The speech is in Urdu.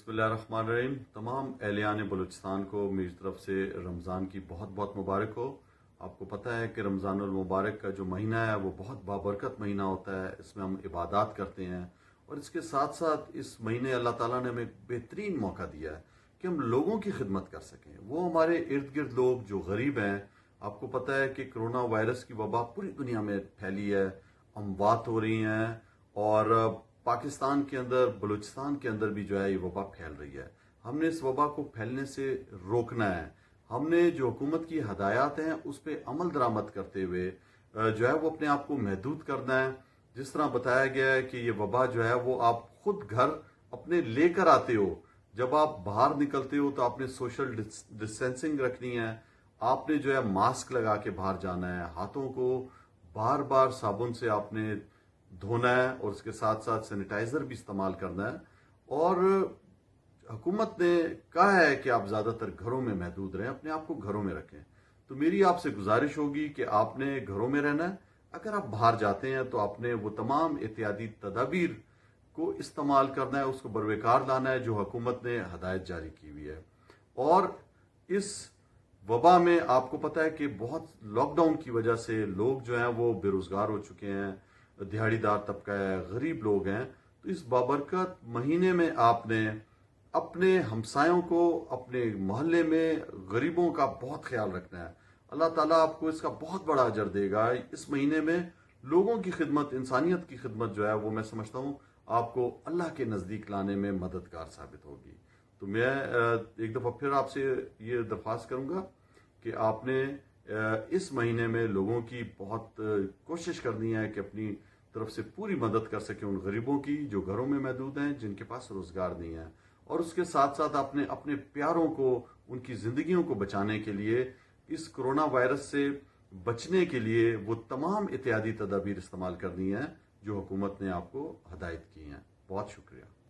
بسم اللہ الرحمن الرحیم۔ تمام اہلیان بلوچستان کو میری طرف سے رمضان کی بہت بہت مبارک ہو۔ آپ کو پتہ ہے کہ رمضان المبارک کا جو مہینہ ہے وہ بہت بابرکت مہینہ ہوتا ہے۔ اس میں ہم عبادات کرتے ہیں اور اس کے ساتھ ساتھ اس مہینے اللہ تعالیٰ نے ہمیں بہترین موقع دیا ہے کہ ہم لوگوں کی خدمت کر سکیں۔ وہ ہمارے ارد گرد لوگ جو غریب ہیں، آپ کو پتہ ہے کہ کرونا وائرس کی وبا پوری دنیا میں پھیلی ہے، اموات ہو رہی ہیں اور پاکستان کے اندر، بلوچستان کے اندر بھی جو ہے یہ وبا پھیل رہی ہے۔ ہم نے اس وبا کو پھیلنے سے روکنا ہے۔ ہم نے جو حکومت کی ہدایات ہیں اس پہ عمل درآمد کرتے ہوئے جو ہے وہ اپنے آپ کو محدود کرنا ہے۔ جس طرح بتایا گیا ہے کہ یہ وبا جو ہے وہ آپ خود گھر اپنے لے کر آتے ہو، جب آپ باہر نکلتے ہو تو آپ نے سوشل ڈسٹینسنگ رکھنی ہے، آپ نے جو ہے ماسک لگا کے باہر جانا ہے، ہاتھوں کو بار بار صابن سے آپ نے دھونا ہے اور اس کے ساتھ ساتھ سینیٹائزر بھی استعمال کرنا ہے۔ اور حکومت نے کہا ہے کہ آپ زیادہ تر گھروں میں محدود رہیں، اپنے آپ کو گھروں میں رکھیں۔ تو میری آپ سے گزارش ہوگی کہ آپ نے گھروں میں رہنا ہے۔ اگر آپ باہر جاتے ہیں تو آپ نے وہ تمام احتیاطی تدابیر کو استعمال کرنا ہے، اس کو بروکار لانا ہے جو حکومت نے ہدایت جاری کی ہوئی ہے۔ اور اس وبا میں آپ کو پتہ ہے کہ بہت لاک ڈاؤن کی وجہ سے لوگ جو ہیں وہ بے روزگار ہو چکے ہیں، دیہڑی دار طبقہ ہے، غریب لوگ ہیں۔ تو اس بابرکت مہینے میں آپ نے اپنے ہمسایوں کو، اپنے محلے میں غریبوں کا بہت خیال رکھنا ہے۔ اللہ تعالیٰ آپ کو اس کا بہت بڑا اجر دے گا۔ اس مہینے میں لوگوں کی خدمت، انسانیت کی خدمت جو ہے وہ میں سمجھتا ہوں آپ کو اللہ کے نزدیک لانے میں مددگار ثابت ہوگی۔ تو میں ایک دفعہ پھر آپ سے یہ درخواست کروں گا کہ آپ نے اس مہینے میں لوگوں کی بہت کوشش کرنی ہے کہ اپنی طرف سے پوری مدد کر سکیں ان غریبوں کی جو گھروں میں محدود ہیں، جن کے پاس روزگار نہیں ہے۔ اور اس کے ساتھ ساتھ آپ نے اپنے پیاروں کو، ان کی زندگیوں کو بچانے کے لیے، اس کرونا وائرس سے بچنے کے لیے وہ تمام احتیاطی تدابیر استعمال کرنی ہیں جو حکومت نے آپ کو ہدایت کی ہیں۔ بہت شکریہ۔